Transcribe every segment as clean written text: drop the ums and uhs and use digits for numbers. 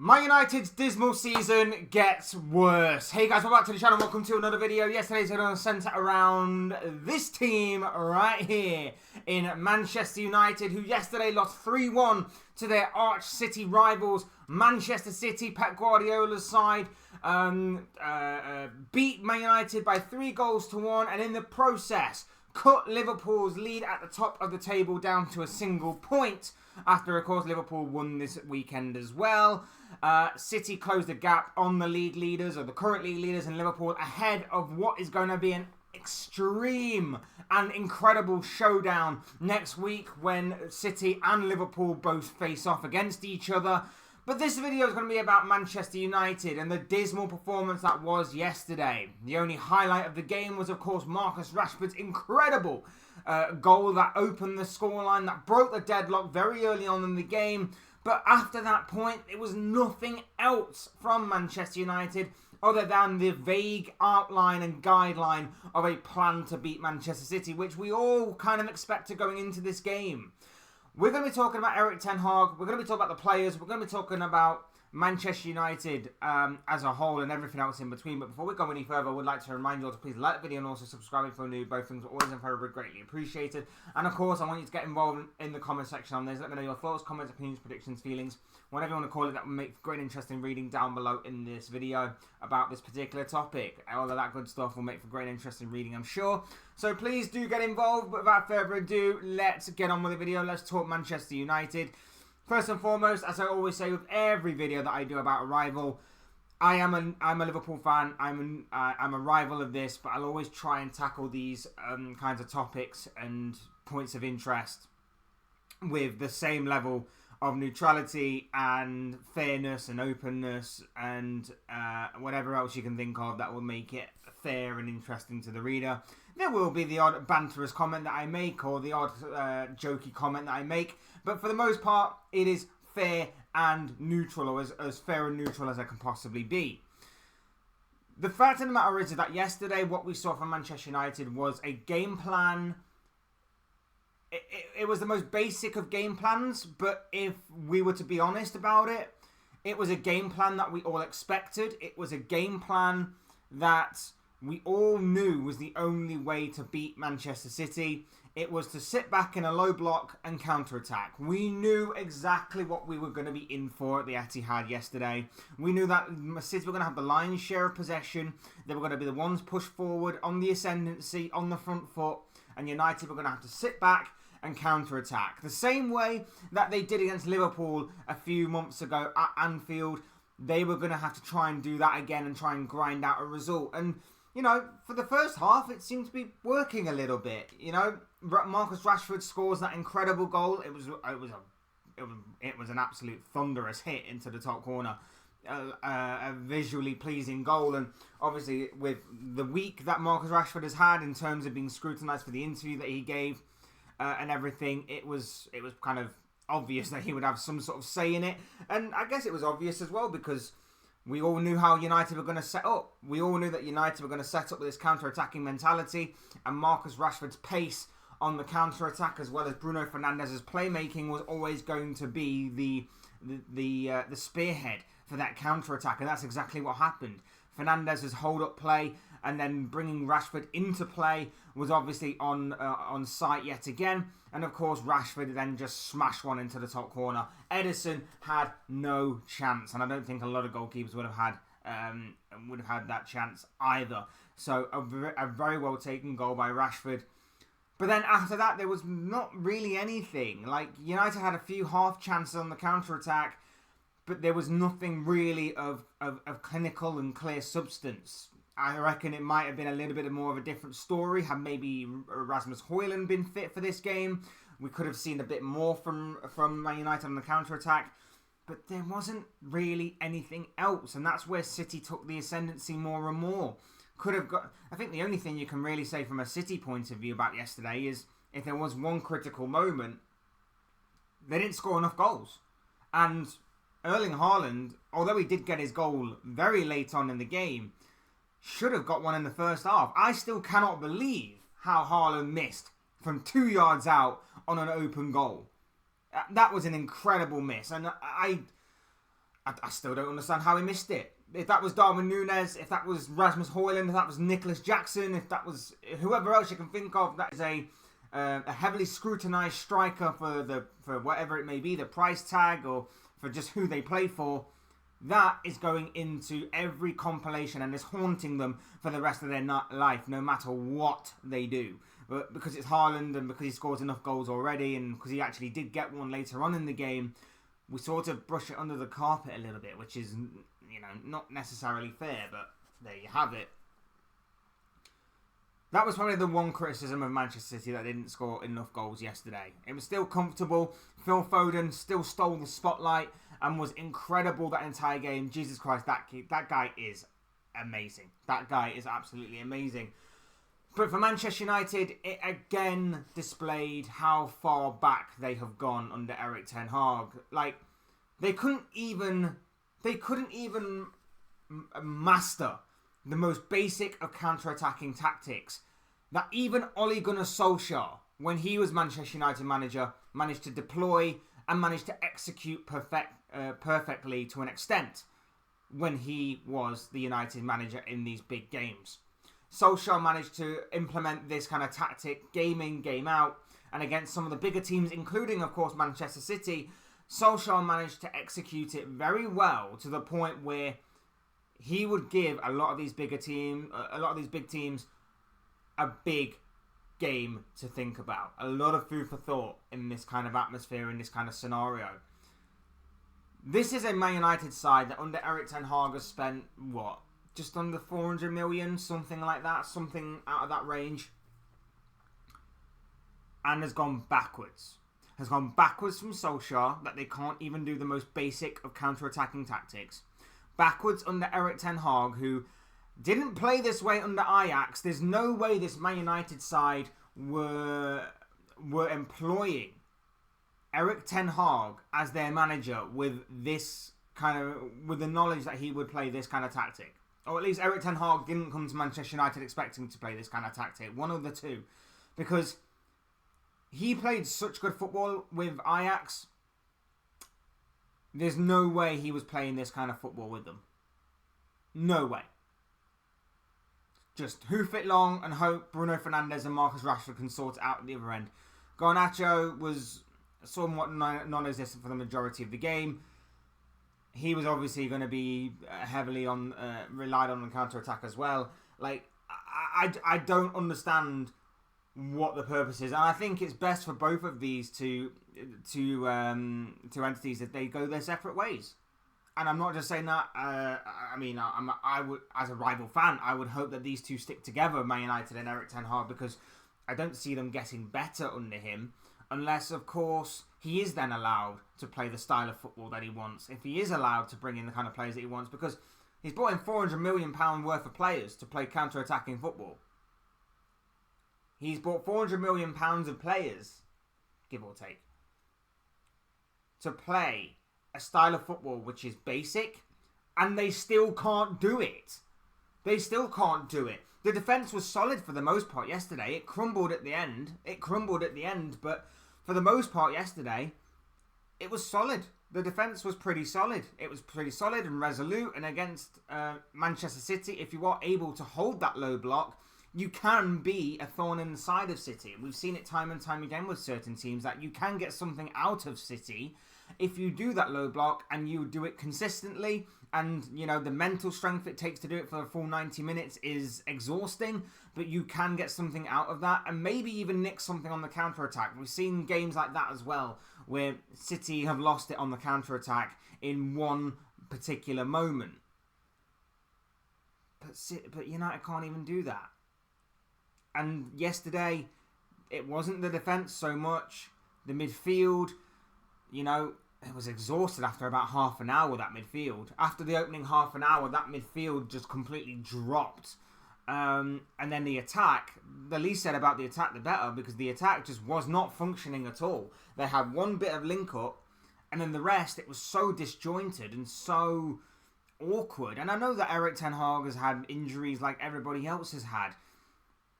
Man United's dismal season gets worse. Hey guys, welcome back to the channel. Welcome to another video. Yesterday's going to centre around this team right here in Manchester United, who yesterday lost 3-1 to their arch City rivals, Manchester City. Pep Guardiola's side beat Man United by 3-1, and in the process cut Liverpool's lead at the top of the table down to a single point. After, of course, Liverpool won this weekend as well. City closed the gap on the league leaders, or the current league leaders, and Liverpool ahead of what is going to be an extreme and incredible showdown next week when City and Liverpool both face off against each other. But this video is going to be about Manchester United and the dismal performance that was yesterday. The only highlight of the game was, of course, Marcus Rashford's incredible goal that opened the scoreline, that broke the deadlock very early on in the game. But after that point, it was nothing else from Manchester United other than the vague outline and guideline of a plan to beat Manchester City, which we all kind of expected going into this game. We're going to be talking about Erik Ten Hag. We're going to be talking about the players. We're going to be talking about Manchester United as a whole and everything else in between. But before we go any further, I would like to remind you all to please like the video and also subscribe if you're new. Both things are always and very greatly appreciated. And of course, I want you to get involved in the comment section on this. Let me know your thoughts, comments, opinions, predictions, feelings, whatever you want to call it. That will make great interesting reading down below in this video about this particular topic. All of that good stuff will make for great interesting reading, I'm sure. So please do get involved. But without further ado, let's get on with the video. Let's talk Manchester United. First and foremost, as I always say with every video that I do about a rival, I'm a Liverpool fan. I'm a rival of this, but I'll always try and tackle these kinds of topics and points of interest with the same level of neutrality and fairness and openness and whatever else you can think of that will make it fair and interesting to the reader. There will be the odd banterous comment that I make or the odd jokey comment that I make, but for the most part, it is fair and neutral, or as fair and neutral as I can possibly be. The fact of the matter is that yesterday what we saw from Manchester United was a game plan. It was the most basic of game plans, but if we were to be honest about it, it was a game plan that we all expected. It was a game plan that we all knew was the only way to beat Manchester City. It was to sit back in a low block and counter-attack. We knew exactly what we were going to be in for at the Etihad yesterday. We knew that City were going to have the lion's share of possession. They were going to be the ones pushed forward on the ascendancy, on the front foot, and United were going to have to sit back and counter-attack. The same way that they did against Liverpool a few months ago at Anfield, they were going to have to try and do that again and try and grind out a result. And, you know, for the first half, it seemed to be working a little bit. You know, Marcus Rashford scores that incredible goal. It was an absolute thunderous hit into the top corner. A visually pleasing goal, and obviously with the week that Marcus Rashford has had in terms of being scrutinised for the interview that he gave and everything, it was kind of obvious that he would have some sort of say in it. And I guess it was obvious as well because we all knew how United were going to set up. We all knew that United were going to set up with this counter-attacking mentality, and Marcus Rashford's pace on the counter-attack as well as Bruno Fernandes's playmaking was always going to be the spearhead for that counter-attack, and that's exactly what happened. Fernandes's hold-up play and then bringing Rashford into play was obviously on site yet again. And of course, Rashford then just smashed one into the top corner. Ederson had no chance, and I don't think a lot of goalkeepers would have had that chance either. So a very well taken goal by Rashford. But then after that, there was not really anything. Like, United had a few half chances on the counter-attack, but there was nothing really of clinical and clear substance. I reckon it might have been a little bit more of a different story had maybe Rasmus Højlund been fit for this game. We could have seen a bit more from Man United on the counter-attack, but there wasn't really anything else, and that's where City took the ascendancy more and more. I think the only thing you can really say from a City point of view about yesterday is if there was one critical moment, they didn't score enough goals. And Erling Haaland, although he did get his goal very late on in the game, should have got one in the first half. I still cannot believe how Haaland missed from 2 yards out on an open goal. That was an incredible miss. And I I still don't understand how he missed it. If that was Darwin Núñez, if that was Rasmus Højlund, if that was Nicholas Jackson, if that was whoever else you can think of, that is a heavily scrutinised striker for whatever it may be, the price tag, or for just who they play for. That is going into every compilation and is haunting them for the rest of their life, no matter what they do. But because it's Haaland and because he scores enough goals already and because he actually did get one later on in the game, we sort of brush it under the carpet a little bit, which is, not necessarily fair, but there you have it. That was probably the one criticism of Manchester City, that they didn't score enough goals yesterday. It was still comfortable. Phil Foden still stole the spotlight and was incredible that entire game. Jesus Christ, that guy is amazing. That guy is absolutely amazing. But for Manchester United, it again displayed how far back they have gone under Erik Ten Hag. Like, they couldn't even master the most basic of counter-attacking tactics that even Ole Gunnar Solskjaer, when he was Manchester United manager, managed to deploy and managed to execute perfectly to an extent when he was the United manager in these big games. Solskjaer managed to implement this kind of tactic game in, game out, and against some of the bigger teams, including, of course, Manchester City, Solskjaer managed to execute it very well to the point where he would give a lot of these big teams a big game to think about. A lot of food for thought in this kind of atmosphere, in this kind of scenario. This is a Man United side that under Erik Ten Hag has spent, just under 400 million, something like that, something out of that range, and has gone backwards. Has gone backwards from Solskjaer, that they can't even do the most basic of counter-attacking tactics. Backwards under Erik Ten Hag, who didn't play this way under Ajax. There's no way this Man United side were employing Erik Ten Hag as their manager with the knowledge that he would play this kind of tactic. Or at least Erik Ten Hag didn't come to Manchester United expecting to play this kind of tactic. One of the two. Because he played such good football with Ajax. There's no way he was playing this kind of football with them. No way. Just hoof it long and hope Bruno Fernandes and Marcus Rashford can sort it out at the other end. Garnacho was somewhat non-existent for the majority of the game. He was obviously going to be heavily relied on counter-attack as well. Like, I don't understand what the purpose is, and I think it's best for both of these two entities that they go their separate ways. And I'm not just saying that. I would, as a rival fan, I would hope that these two stick together, Man United and Erik Ten Hag, because I don't see them getting better under him, unless, of course, he is then allowed to play the style of football that he wants. If he is allowed to bring in the kind of players that he wants, because he's brought in £400 million worth of players to play counter-attacking football. He's bought £400 million of players, give or take, to play a style of football which is basic, and they still can't do it. They still can't do it. The defence was solid for the most part yesterday. It crumbled at the end, but for the most part yesterday, it was solid. The defence was pretty solid. It was pretty solid and resolute, and against Manchester City, if you are able to hold that low block, you can be a thorn in the side of City. We've seen it time and time again with certain teams that you can get something out of City if you do that low block and you do it consistently. And, the mental strength it takes to do it for the full 90 minutes is exhausting, but you can get something out of that and maybe even nick something on the counter-attack. We've seen games like that as well, where City have lost it on the counter-attack in one particular moment. But United can't even do that. And yesterday, it wasn't the defence so much. The midfield, it was exhausted after about half an hour, that midfield. After the opening half an hour, that midfield just completely dropped. And then the attack, the least said about the attack, the better, because the attack just was not functioning at all. They had one bit of link-up, and then the rest, it was so disjointed and so awkward. And I know that Erik Ten Hag has had injuries like everybody else has had.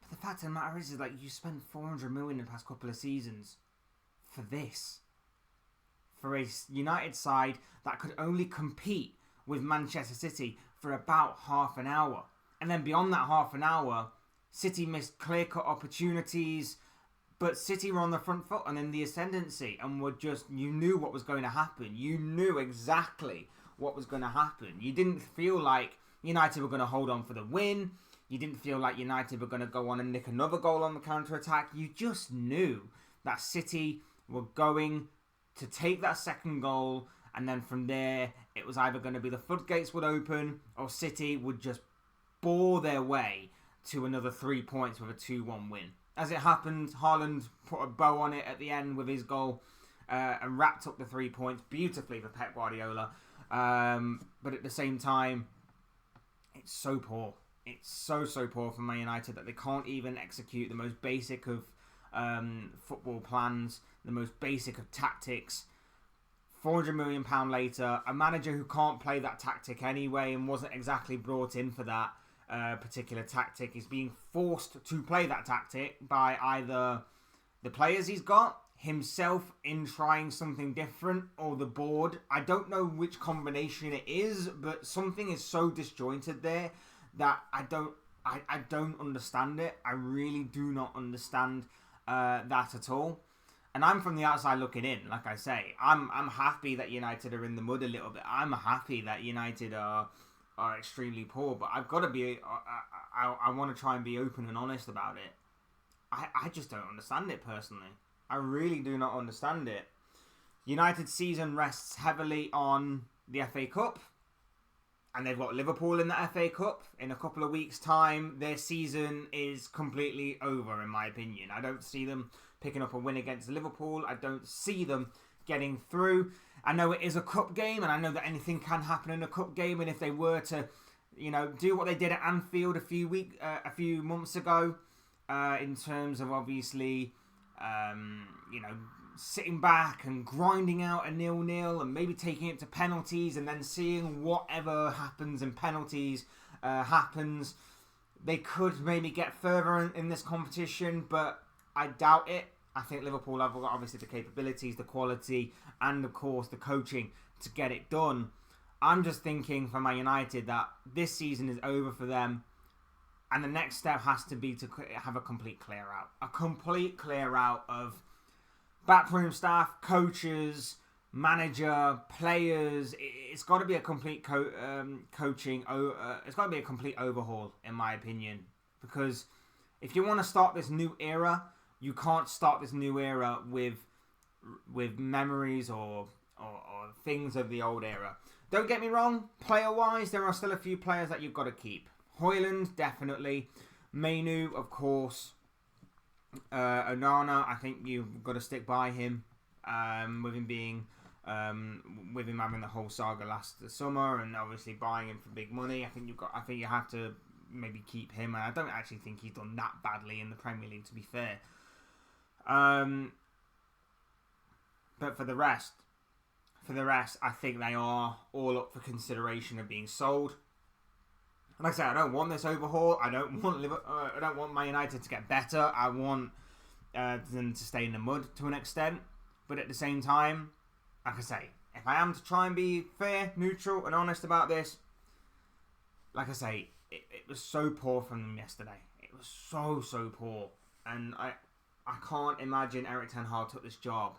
But the fact of the matter is you spent 400 million in the past couple of seasons for this. for a United side that could only compete with Manchester City for about half an hour. And then beyond that half an hour, City missed clear-cut opportunities, but City were on the front foot and in the ascendancy, and you knew what was going to happen. You knew exactly what was going to happen. You didn't feel like United were going to hold on for the win. You didn't feel like United were going to go on and nick another goal on the counter-attack. You just knew that City were going to take that second goal, and then from there, it was either going to be the floodgates would open or City would just bore their way to another 3 points with a 2-1 win. As it happened, Haaland put a bow on it at the end with his goal and wrapped up the 3 points beautifully for Pep Guardiola. But at the same time, it's so poor. It's so poor for Man United that they can't even execute the most basic of football plans, the most basic of tactics. £400 million later, a manager who can't play that tactic anyway and wasn't exactly brought in for that particular tactic is being forced to play that tactic by either the players he's got, himself in trying something different, or the board. I don't know which combination it is, but something is so disjointed there that I don't understand it. I really do not understand that at all. And I'm from the outside looking in. Like I say, I'm happy that United are in the mud a little bit. I'm happy that United are extremely poor, but I've got to be. I want to try and be open and honest about it. I just don't understand it personally. I really do not understand it. United's season rests heavily on the FA Cup, and they've got Liverpool in the FA Cup. In a couple of weeks' time, their season is completely over, in my opinion. I don't see them picking up a win against Liverpool. I don't see them getting through. I know it is a cup game, and I know that anything can happen in a cup game, and if they were to, do what they did at Anfield a few months ago, in terms of obviously, sitting back and grinding out a 0-0 and maybe taking it to penalties and then seeing whatever happens in penalties happens. They could maybe get further in this competition, but I doubt it. I think Liverpool have got obviously the capabilities, the quality, and of course the coaching to get it done. I'm just thinking for Man United that this season is over for them, and the next step has to be to have a complete clear out. A complete clear out of backroom staff, coaches, manager, players. It's got to be a complete coaching. It's got to be a complete overhaul, in my opinion. Because if you want to start this new era, you can't start this new era with memories or things of the old era. Don't get me wrong. Player-wise, there are still a few players that you've got to keep. Højlund, definitely. Mainu, of course. Onana, I think you've got to stick by him. With him having the whole saga last summer, and obviously buying him for big money. I think you have to maybe keep him. And I don't actually think he's done that badly in the Premier League, to be fair. But for the rest, I think they are all up for consideration of being sold. And like I said, I don't want this overhaul. I don't want Man United to get better. I want them to stay in the mud to an extent. But at the same time, like I say, if I am to try and be fair, neutral, and honest about this, like I say, it was so poor from them yesterday. It was so poor. And I can't imagine Erik Ten Hag took this job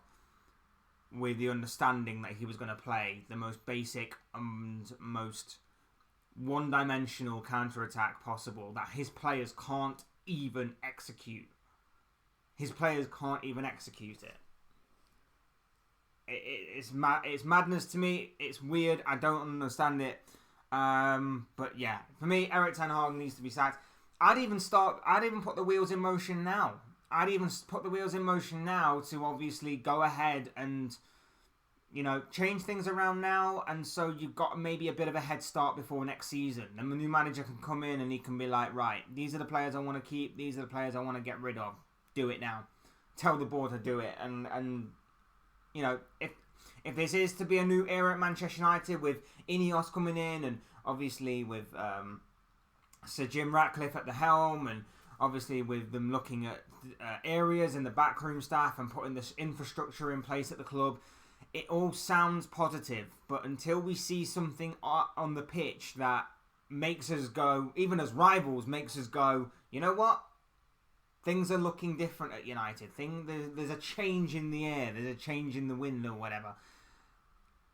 with the understanding that he was going to play the most basic and most one-dimensional counter-attack possible that his players can't even execute. His players can't even execute it. It's madness to me. It's weird. I don't understand it. But yeah, for me, Erik Ten Hag needs to be sacked. I'd even put the wheels in motion now. To obviously go ahead and, change things around now. And so you've got maybe a bit of a head start before next season. And the new manager can come in and he can be like, right, these are the players I want to keep. These are the players I want to get rid of. Do it now. Tell the board to do it. And if this is to be a new era at Manchester United with Ineos coming in and obviously with Sir Jim Ratcliffe at the helm, and obviously with them looking at areas in the backroom staff and putting this infrastructure in place at the club, it all sounds positive, but until we see something on the pitch that makes us go, even as rivals, makes us go, you know what? Things are looking different at United. There's a change in the air. There's a change in the wind or whatever.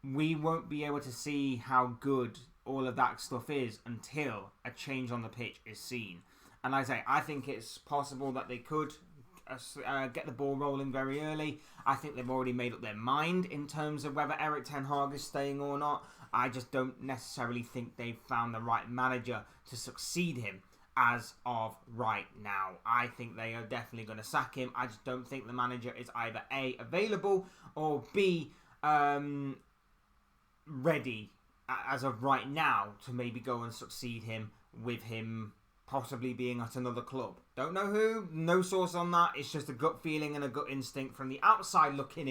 We won't be able to see how good all of that stuff is until a change on the pitch is seen. And like I say, I think it's possible that they could get the ball rolling very early. I think they've already made up their mind in terms of whether Erik Ten Hag is staying or not. I just don't necessarily think they've found the right manager to succeed him as of right now. I think they are definitely going to sack him. I just don't think the manager is either A, available, or B, ready as of right now to maybe go and succeed him, with him possibly being at another club. Don't know who, no source on that. It's just a gut feeling and a gut instinct from the outside looking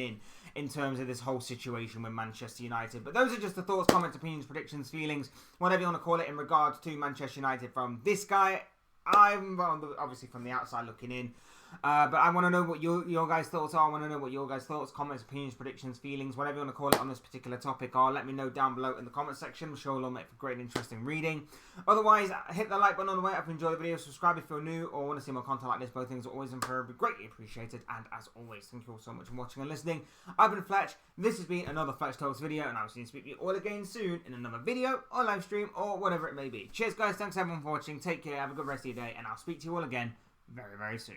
in terms of this whole situation with Manchester United. But those are just the thoughts, comments, opinions, predictions, feelings, whatever you want to call it, in regards to Manchester United from this guy. I'm obviously from the outside looking in. But I want to know what your guys' thoughts are. I want to know what your guys' thoughts, comments, opinions, predictions, feelings, whatever you want to call it on this particular topic are. Let me know down below in the comment section. I'm sure it'll make for great and interesting reading. Otherwise, hit the like button on the way up if you enjoy the video. Subscribe if you're new or want to see more content like this. Both things are always and forever greatly appreciated. And as always, thank you all so much for watching and listening. I've been Fletch. This has been another Fletch Talks video, and I will see you speak to you all again soon in another video or live stream or whatever it may be. Cheers, guys. Thanks everyone for watching. Take care. Have a good rest of your day, and I'll speak to you all again very, very soon.